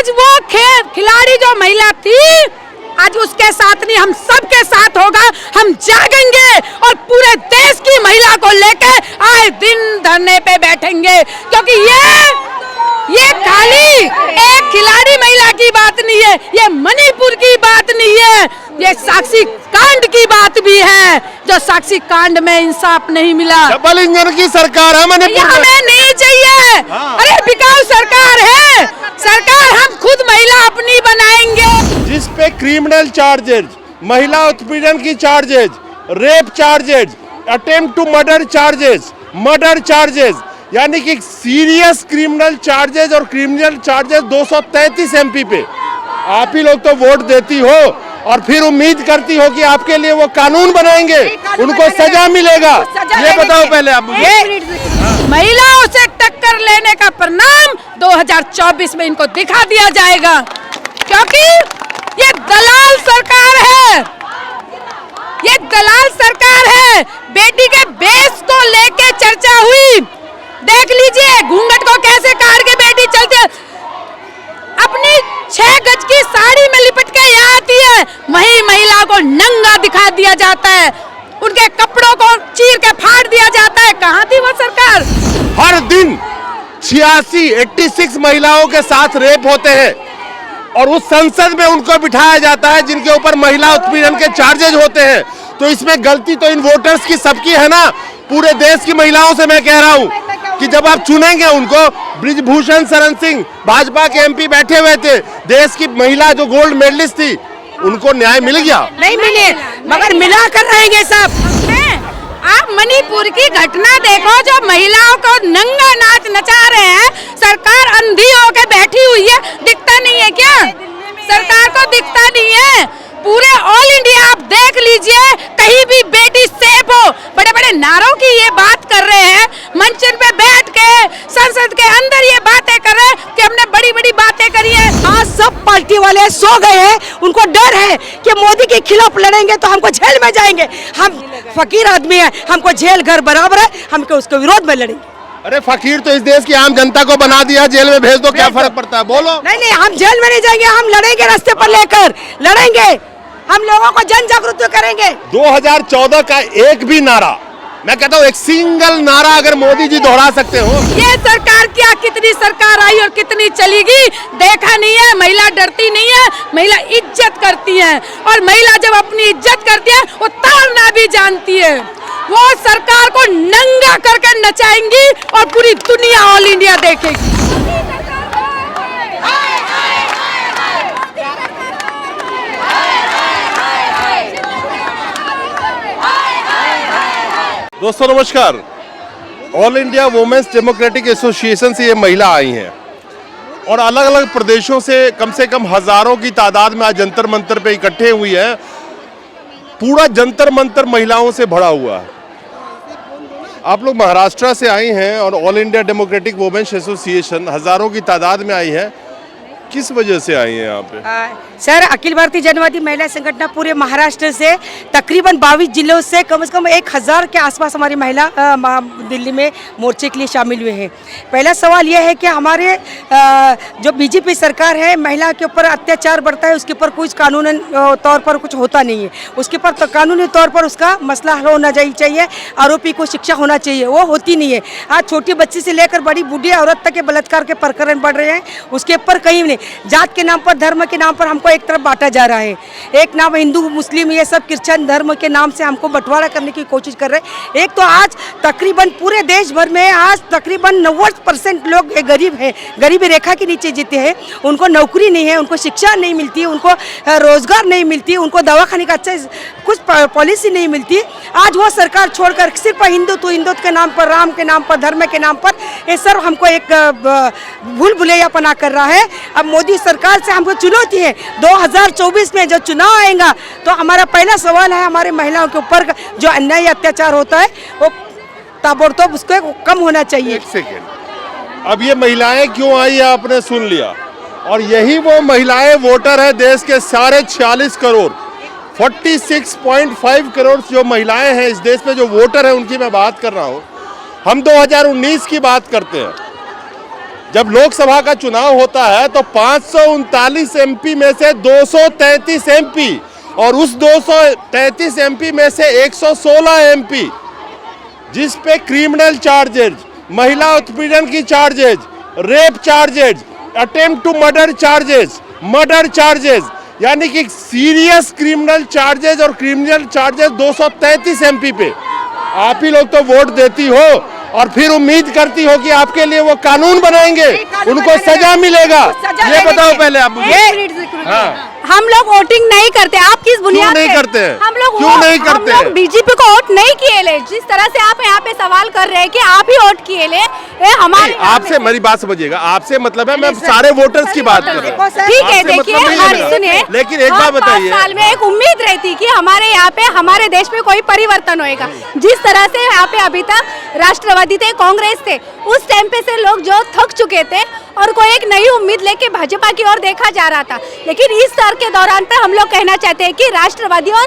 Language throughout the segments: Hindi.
आज वो खिलाड़ी जो महिला थी, आज उसके साथ नहीं, हम सबके साथ होगा। हम जागेंगे और पूरे देश की महिला को लेकर आए दिन धरने पे बैठेंगे, क्योंकि ये खाली एक खिलाड़ी महिला की बात नहीं है, ये मणिपुर की बात नहीं है, ये साक्षी कांड की बात भी है, जो साक्षी कांड में इंसाफ नहीं मिला। डबल इंजन की सरकार है मणिपुर में। हमें नहीं चाहिए। अरे बिकाऊ सरकार है, सरकार हम खुद महिला अपनी बनाएंगे। जिस पे क्रिमिनल चार्जेज, महिला उत्पीड़न की charges, rape charges, attempt to murder charges, यानी कि सीरियस क्रिमिनल चार्जेज और क्रिमिनल चार्जेस 233 एमपी पे आप ही लोग तो वोट देती हो और फिर उम्मीद करती हो कि आपके लिए वो कानून बनाएंगे, उनको सजा मिलेगा। ये बताओ पहले आप मुझे। महिलाओं से टक्कर लेने का परिणाम 2024 में इनको दिखा दिया जाएगा, क्योंकि ये दलाल सरकार है, ये दलाल सरकार है। बेटी के बेस को लेके चर्चा हुई, देख लीजिए घूंघट को कैसे काट के बेटी चलती है, अपनी 6 गज की साड़ी में लिपट के यहाँ आती है, वही महिला को नंगा दिखा दिया जाता है, उनके कपड़ों को चीर के फाड़ दिया जाता है। कहाँ थी वो सरकार? हर दिन 86 महिलाओं के साथ रेप होते हैं और उस संसद में उनको बिठाया जाता है जिनके ऊपर महिला उत्पीड़न के चार्जेज होते हैं। तो इसमें गलती तो इन वोटर्स की सबकी है ना, पूरे देश की महिलाओं से मैं कह रहा हूं कि जब आप चुनेंगे उनको, ब्रिजभूषण शरण सिंह भाजपा के एमपी बैठे हुए थे, देश की महिला जो गोल्ड मेडलिस्ट थी, उनको न्याय मिल गया? नहीं मिले, मगर मिला कर रहेंगे सब। आप मणिपुर की घटना देखो, जो महिलाओं को नंगा नाच नचा रहे हैं, सरकार अंधी होकर बैठी हुई है, दिखता नहीं है क्या? सरकार को दिखता नहीं है। पूरे ऑल इंडिया आप देख लीजिए, कहीं भी बेटी सेफ हो, बड़े बड़े नारों की ये बात कर रहे हैं, मंच पे बैठ के संसद के अंदर ये बातें कर रहे हैं कि हमने बड़ी बड़ी बातें करी है। आज सब पार्टी वाले सो गए हैं, उनको डर है कि मोदी के खिलाफ लड़ेंगे तो हमको जेल में जाएंगे। हम फकीर आदमी है, हमको जेल घर बराबर है, हमको उसके विरोध में लड़ेंगे। अरे फकीर तो इस देश की आम जनता को बना दिया, जेल में भेज दो, क्या फर्क पड़ता है? बोलो। नहीं, हम जेल में नहीं जाएंगे, हम लड़ेंगे, रास्ते पर लेकर लड़ेंगे, हम लोगों को जन जागरूक करेंगे। 2014 का एक भी नारा, मैं कहता हूँ एक सिंगल नारा अगर मोदी जी दोहरा सकते हो। ये सरकार क्या, कितनी सरकार आई और कितनी चलेगी, देखा नहीं है। महिला डरती नहीं है, महिला इज्जत करती है, और महिला जब अपनी इज्जत करती है वो ताड़ना भी जानती है। वो सरकार को नंगा करके नचाएंगी और पूरी दुनिया ऑल इंडिया देखेगी। दोस्तों नमस्कार, All India Women's Democratic Association से ये महिला आई हैं और अलग अलग प्रदेशों से कम हजारों की तादाद में आज जंतर मंतर पे इकट्ठे हुई है। पूरा जंतर मंतर महिलाओं से भरा हुआ है। आप लोग महाराष्ट्र से आई हैं और All India Democratic Women's Association हजारों की तादाद में आई है, किस वजह से आई है यहाँ पे? सर, अखिल भारतीय जनवादी महिला संगठन पूरे महाराष्ट्र से तकरीबन 22 जिलों से कम 1000 के आसपास हमारी महिला दिल्ली में मोर्चे के लिए शामिल हुए हैं। पहला सवाल यह है कि हमारे जो बीजेपी सरकार है, महिला के ऊपर अत्याचार बढ़ता है, उसके ऊपर कुछ कानूनी तौर पर कुछ होता नहीं है, उसके ऊपर तो कानूनी तौर पर उसका मसला हल होना चाहिए, आरोपी को शिक्षा होना चाहिए, वो होती नहीं है। आज छोटी बच्ची से लेकर बड़ी बूढ़ी औरत तक के बलात्कार के प्रकरण बढ़ रहे हैं, उसके ऊपर कहीं नहीं। जात के नाम पर, धर्म के नाम पर हमको एक तरफ बांटा जा रहा है, एक नाम हिंदू मुस्लिम ये सब क्रिश्चियन धर्म के नाम से हमको बंटवारा करने की कोशिश कर रहे हैं। एक तो आज तकरीबन पूरे देश भर में आज तकरीबन 90% लोग गरीब हैं, गरीबी रेखा के नीचे जीते हैं, उनको नौकरी नहीं है, उनको शिक्षा नहीं मिलती, उनको रोजगार नहीं मिलती, उनको दवाखाने का अच्छा कुछ पॉलिसी नहीं मिलती। आज वो सरकार छोड़कर सिर्फ हिंदुत्व के नाम पर, राम के नाम पर, धर्म के नाम पर ये सर हमको एक भूल भुलैयापना कर रहा है। अब मोदी सरकार से हमको चुनौती है, 2024 में जो चुनाव आएगा तो हमारा पहला सवाल है, हमारे महिलाओं के ऊपर जो अन्याय अत्याचार होता है वो ताबड़तोड़ उसको कम होना चाहिए। एक सेकेंड, अब ये महिलाएं क्यों आई है आपने सुन लिया, और यही वो महिलाएं वोटर है देश के सारे 46 करोड़ 46.5 करोड़ जो महिलाएं हैं इस देश में जो वोटर है, उनकी मैं बात कर रहा हूँ। हम 2019 की बात करते हैं, जब लोकसभा का चुनाव होता है तो 539 एमपी में से 233 एमपी और उस 233 एमपी में से 116 एमपी जिस पे क्रिमिनल चार्जेज, महिला उत्पीड़न की charges, rape charges, attempt to murder charges, यानी कि सीरियस क्रिमिनल चार्जेज और क्रिमिनल चार्जेज 233 एमपी पे आप ही लोग तो वोट देती हो और फिर उम्मीद करती हो कि आपके लिए वो कानून बनाएंगे, उनको सजा मिलेगा। ये बताओ पहले आप मुझे। हाँ। हम लोग वोटिंग नहीं करते। आप किस बुनियाद नहीं पे? करते हैं? हम लोग क्यों नहीं करते हम हैं? लोग बीजेपी को वोट नहीं किए ले। जिस तरह से आप यहाँ पे सवाल कर रहे हैं कि आप ही वोट किए ले, हमारे आपसे मेरी बात समझिएगा, आपसे मतलब है मैं सारे वोटर्स की बात कर रहा हूँ। ठीक है, देखिए सुनिए, लेकिन एक बात बताइए, 5 साल में एक उम्मीद रहती कि हमारे यहाँ पे हमारे देश में कोई परिवर्तन होएगा। जिस तरह से यहाँ पे अभी तक राष्ट्रवादी थे, कांग्रेस थे, उस टाइम पे से लोग जो थक चुके थे और कोई एक नई उम्मीद लेके भाजपा की ओर देखा जा रहा था। लेकिन इस साल के दौरान पे हम लोग कहना चाहते हैं कि राष्ट्रवादी और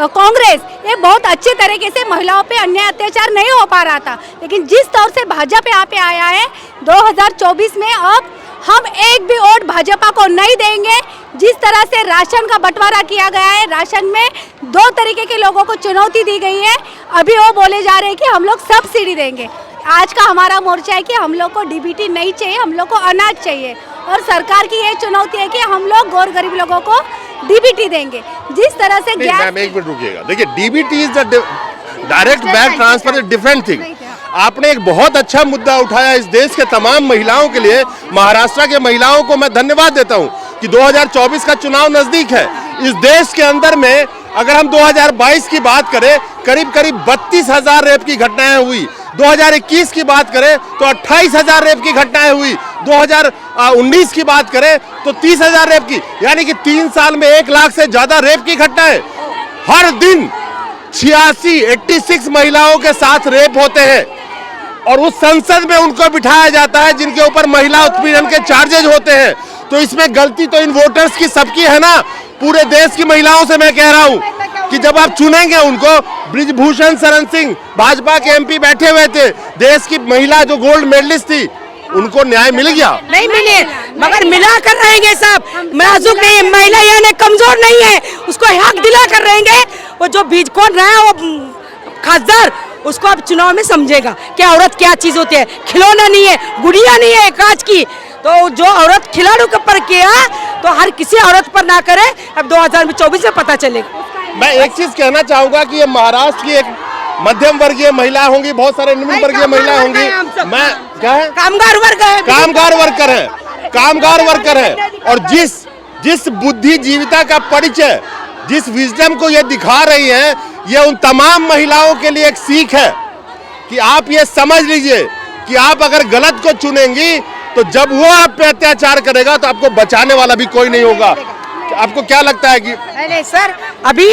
कांग्रेस ये बहुत अच्छे तरीके से महिलाओं पे अन्याय अत्याचार नहीं हो पा रहा था। लेकिन जिस तौर से भाजपा यहाँ पे आया है 2024 में, अब हम एक भी वोट भाजपा को नहीं देंगे। जिस तरह से राशन का बंटवारा किया गया है, राशन में 2 तरीके के लोगों को चुनौती दी गई है। अभी वो बोले जा रहे हैं कि हम लोग सब्सिडी देंगे। आज का हमारा मोर्चा है कि हम लोग को डीबीटी नहीं चाहिए, हम लोग को अनाज चाहिए। और सरकार की ये चुनौती है कि हम लोग गौर गरीब लोगों को डीबीटी देंगे। जिस तरह से मैम एक मिनट रुकिएगा, देखिए DBT is the direct back transfer, different thing. आपने एक बहुत अच्छा मुद्दा उठाया इस देश के तमाम महिलाओं के लिए। महाराष्ट्र के महिलाओं को मैं धन्यवाद देता हूं कि 2024 का चुनाव नजदीक है। इस देश के अंदर में अगर हम 2022 की बात करें, करीब 32,000 रेप की घटनाएं हुई। 2021 की बात करें तो 28,000 रेप की घटनाएं हुई। 2019 की बात करें तो 30,000 रेप की, यानी कि 3 साल में 1 लाख से ज्यादा रेप की घटनाएं। हर दिन 86 महिलाओं के साथ रेप होते हैं और उस संसद में उनको बिठाया जाता है जिनके ऊपर महिला उत्पीड़न के चार्जेज होते हैं। तो इसमें गलती तो इन वोटर्स की सबकी है ना। पूरे देश की महिलाओं से मैं कह रहा हूं कि जब आप चुनेंगे उनको, ब्रिजभूषण शरण सिंह भाजपा के एमपी बैठे हुए थे, देश की महिला जो गोल्ड मेडलिस्ट थी, उनको न्याय मिल गया? नहीं मिले, मगर मिला कर रहेंगे सब। नाजुक नहीं है, महिला यानी कमजोर नहीं है, उसको हक दिला कर रहेंगे। वो जो बीज कौन रहा है वो खासदार, उसको अब चुनाव में समझेगा कि औरत क्या चीज होती है। खिलौना नहीं है, गुड़िया नहीं है कांच की। तो जो औरत खिलाड़ू के पर किया तो हर किसी औरत पर ना करे। अब 2024 में पता चलेगा। मैं एक चीज कहना चाहूंगा कि ये महाराष्ट्र की एक मध्यम वर्गीय महिला होंगी, बहुत सारे निम्न वर्गीय महिला होंगी। मैं क्या है, कामगार वर्ग है, कामगार वर्कर है। और जिस बुद्धिजीविता का परिचय, जिस विजडम को ये दिखा रही है, ये उन तमाम महिलाओं के लिए एक सीख है कि आप ये समझ लीजिए कि आप अगर गलत को चुनेंगी तो जब वो आप पे अत्याचार करेगा तो आपको बचाने वाला भी कोई नहीं होगा। आपको क्या लगता है कि नहीं सर, अभी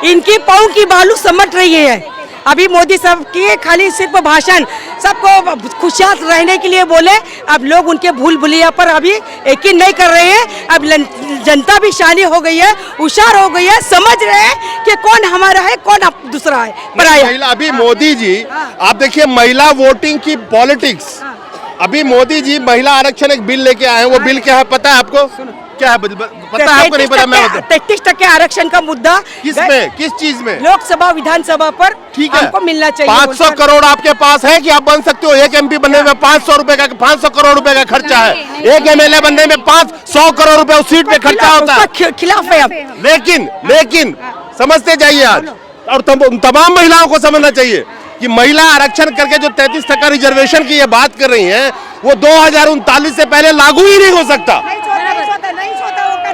इनकी पाँव की बालू समट रही है। अभी मोदी साहब की खाली सिर्फ भाषण, सबको खुशहाल रहने के लिए बोले। अब लोग उनके भूल भुलिया पर अभी यकीन नहीं कर रहे हैं। अब जनता भी शानी हो गई है, होशियार हो गई है, समझ रहे हैं कि कौन हमारा है कौन दूसरा है, पराया। महिला, अभी मोदी जी, आप देखिए महिला वोटिंग की पॉलिटिक्स। अभी मोदी जी महिला आरक्षण एक बिल लेके आए हैं। वो बिल क्या है पता है आपको? क्या है पता है आपको? नहीं पता? मैं 33% आरक्षण का मुद्दा किसमें, किस चीज में? लोकसभा विधानसभा पर ठीक है, हमको मिलना चाहिए। 500 करोड़ आपके पास है कि आप बन सकते हो? एक एमपी बनने में 500 करोड़ रुपए का खर्चा है। एक एमएलए बनने में 500 करोड़ रुपए उस सीट पे खर्चा होता है। खिलाफ है हम। लेकिन समझते जाइए आज, और तमाम महिलाओं को समझना चाहिए कि महिला आरक्षण करके जो 33% रिजर्वेशन की ये बात कर रही हैं, वो 2039 से पहले लागू ही नहीं हो सकता,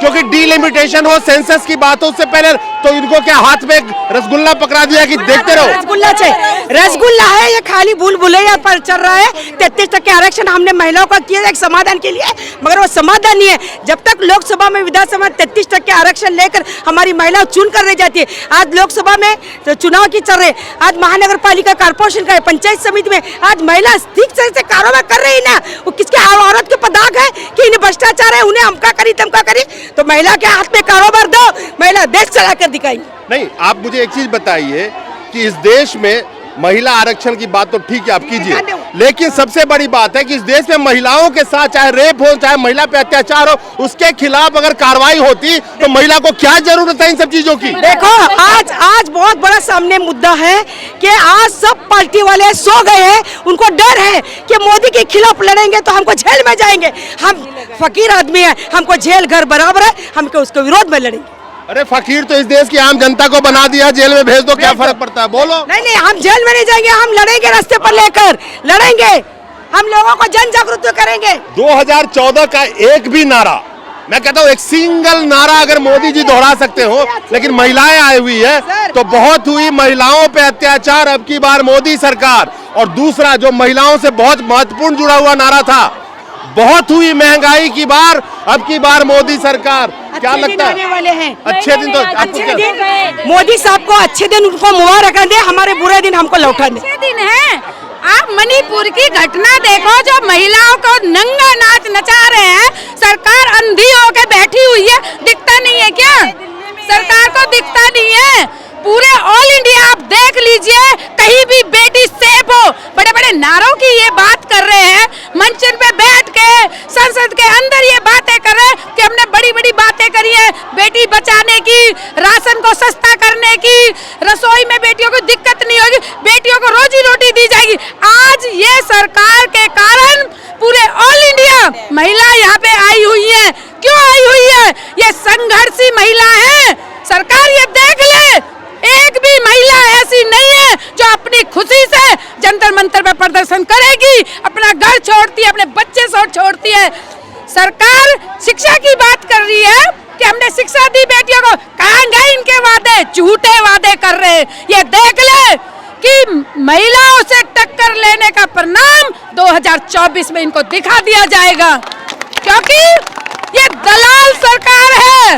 क्योंकि डिलिमिटेशन हो, सेंसस की बात हो, उससे पहले। तो इनको क्या हाथ में एक रसगुल्ला पकड़ा दिया कि देखते रहो? रसगुल्ला चाहिए, रसगुल्ला है ये, खाली भूल भुलैया पर चल रहा है। 33% आरक्षण हमने महिलाओं का किया एक समाधान के लिए, मगर वो समाधान नहीं है। जब तक लोकसभा में विधानसभा 33% आरक्षण लेकर हमारी महिला चुन कर रह जाती है। आज लोकसभा में तो चुनाव की चल रहे, आज महानगर पालिका कारपोरेशन का, पंचायत समिति में आज महिला ठीक से कारोबार कर रही है ना। वो किसके औरत के पदाक है कि इन्हें भ्रष्टाचार है, उन्हें हमका करी तमका करी। तो महिला के हाथ में कारोबार दो, महिला देश चला कर दिखाई। नहीं, आप मुझे एक चीज बताइए कि इस देश में महिला आरक्षण की बात तो ठीक है आप कीजिए, लेकिन सबसे बड़ी बात है कि इस देश में महिलाओं के साथ चाहे रेप हो, चाहे महिला पे अत्याचार हो, उसके खिलाफ अगर कार्रवाई होती तो महिला को क्या जरूरत है इन सब चीजों की। देखो आज बहुत बड़ा सामने मुद्दा है कि आज सब पार्टी वाले सो गए हैं, उनको डर है कि मोदी के खिलाफ लड़ेंगे तो हमको जेल में जाएंगे। हम फकीर आदमी है, हमको जेल घर बराबर है, हमको उसके विरोध में लड़ेंगे। अरे फकीर तो इस देश की आम जनता को बना दिया, जेल में भेज दो, क्या फर्क पड़ता है, बोलो। नहीं हम जेल में नहीं जाएंगे, हम लड़ेंगे, रास्ते पर लेकर लड़ेंगे, हम लोगों को जन जागरूक करेंगे। 2014 का एक भी नारा, मैं कहता हूँ एक सिंगल नारा अगर मोदी जी दोहरा सकते हो, लेकिन महिलाएं आई हुई है तो बहुत हुई। महिलाओं पे अत्याचार अब की बार मोदी सरकार, और दूसरा जो महिलाओं से बहुत महत्वपूर्ण जुड़ा हुआ नारा था, बहुत हुई महंगाई की बार, अब की बार मोदी सरकार। क्या लगता है आने वाले हैं अच्छे दिन? तो आपको अच्छे क्या दिन मोदी साहब को अच्छे दिन उनको मुबारक दे, हमारे बुरे दिन हमको लौटा दे। अच्छे दिन है। आप मणिपुर की घटना देखो, जो महिलाओं को नंगा नाच नचा रहे हैं, सरकार अंधी होकर बैठी हुई है, दिखता नहीं है क्या? सरकार को दिखता नहीं है। पूरे ऑल इंडिया आप देख लीजिए, कहीं भी बेटी सेफ हो, बड़े बड़े नारों की ये बात कर रहे हैं, मंचन पे बैठ के संसद के अंदर ये बातें कर रहे हैं कि हमने बड़ी बड़ी बातें करी है, बेटी बचाने की, राशन को सस्ता करने की, रसोई में बेटियों को दिक्कत नहीं होगी, बेटियों को रोजी रोटी दी जाएगी। आज ये सरकार के कारण पूरे ऑल इंडिया महिला यहाँ पे आई हुई है। क्यों आई हुई है? ये संघर्षी महिला है। सरकार ये देख ले, एक भी महिला ऐसी नहीं है जो अपनी खुशी से जंतर मंतर पर प्रदर्शन करेगी, अपना घर छोड़ती है, अपने बच्चे छोड़ती है। सरकार शिक्षा की बात कर रही है कि हमने शिक्षा दी बेटियों को, कहाँ गए इनके वादे? झूठे वादे कर रहे हैं। ये देख ले कि महिलाओं से टक्कर लेने का परिणाम 2024 में इनको दिखा दिया जाएगा, क्योंकि ये दलाल सरकार है,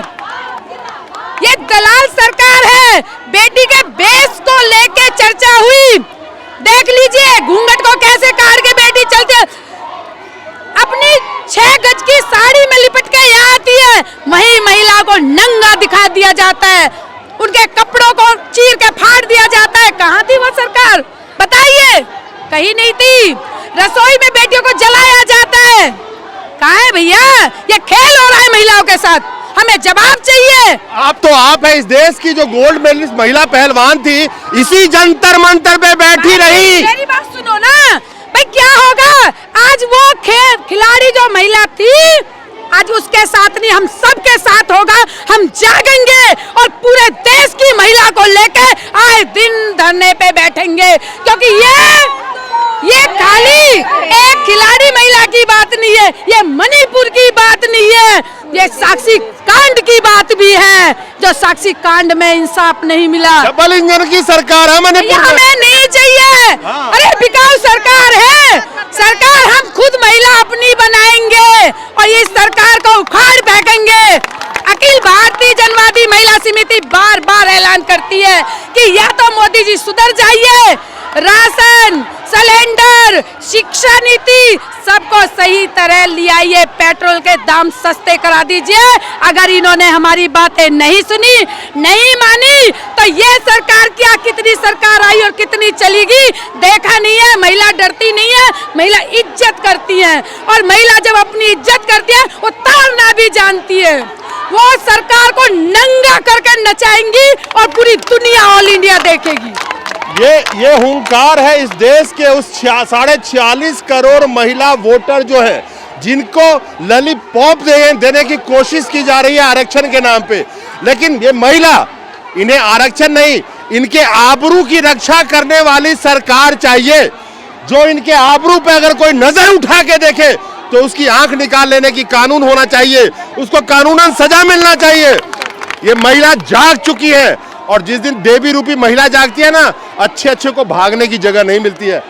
ये दलाल सरकार है। बेटी के बेस को लेके चर्चा हुई, देख लीजिए घूंघट को कैसे काट के बेटी चलती है, अपनी 6 गज की साड़ी में लिपट के यहाँ आती है, वही महिला को नंगा दिखा दिया जाता है, उनके कपड़ों को चीर के फाड़ दिया जाता है। कहाँ थी वो सरकार, बताइए? कहीं नहीं थी। रसोई में बेटियों को जलाया जाता है, कहाँ है भैया? ये खेल हो रहा है महिलाओं के साथ, हमें जवाब चाहिए। आप है इस देश की जो गोल्ड मेडलिस्ट महिला पहलवान थी, इसी जंतर मंतर पे बैठी रही। मेरी बात सुनो ना भाई, क्या होगा आज? वो खिलाड़ी जो महिला थी, आज उसके साथ नहीं, हम सबके साथ होगा। हम जागेंगे और पूरे देश की महिला को लेकर आए दिन धरने पे बैठेंगे, क्योंकि ये खाली एक खिलाड़ी महिला की बात नहीं है, ये मणिपुर की बात नहीं है, ये साक्षी कांड की बात भी है, जो साक्षी कांड में इंसाफ नहीं मिला। डबल इंजन की सरकार है मणिपुर में। हमें नहीं चाहिए। अरे बिकाऊ सरकार है, सरकार हम खुद महिला अपनी बनाएंगे और इस सरकार को उखाड़ फेंकेंगे। अखिल भारतीय जनवादी महिला समिति बार बार ऐलान करती है कि या तो मोदी जी सुधर जाइए, राशन, सिलेंडर, शिक्षा नीति सबको सही तरह लियाइए, पेट्रोल के दाम सस्ते करा दीजिए। अगर इन्होंने हमारी बातें नहीं सुनी, नहीं मानी, तो ये सरकार क्या, कितनी सरकार आई और कितनी चलेगी देखा नहीं है। महिला डरती नहीं है, महिला इज्जत करती है, और महिला जब अपनी इज्जत करती है वो ताड़ना भी जानती है। वो सरकार को नंगा करके नचाएंगी और पूरी दुनिया ऑल इंडिया देखेगी। ये हुंकार है इस देश के उस 46.5 करोड़ महिला वोटर जो है, जिनको लॉलीपॉप देने की कोशिश की जा रही है आरक्षण के नाम पे। लेकिन ये महिला, इन्हें आरक्षण नहीं, इनके आबरू की रक्षा करने वाली सरकार चाहिए। जो इनके आबरू पे अगर कोई नजर उठा के देखे तो उसकी आंख निकाल लेने की कानून होना चाहिए, उसको कानूनन सजा मिलना चाहिए। ये महिला जाग चुकी है, और जिस दिन देवी रूपी महिला जागती है ना, अच्छे को भागने की जगह नहीं मिलती है।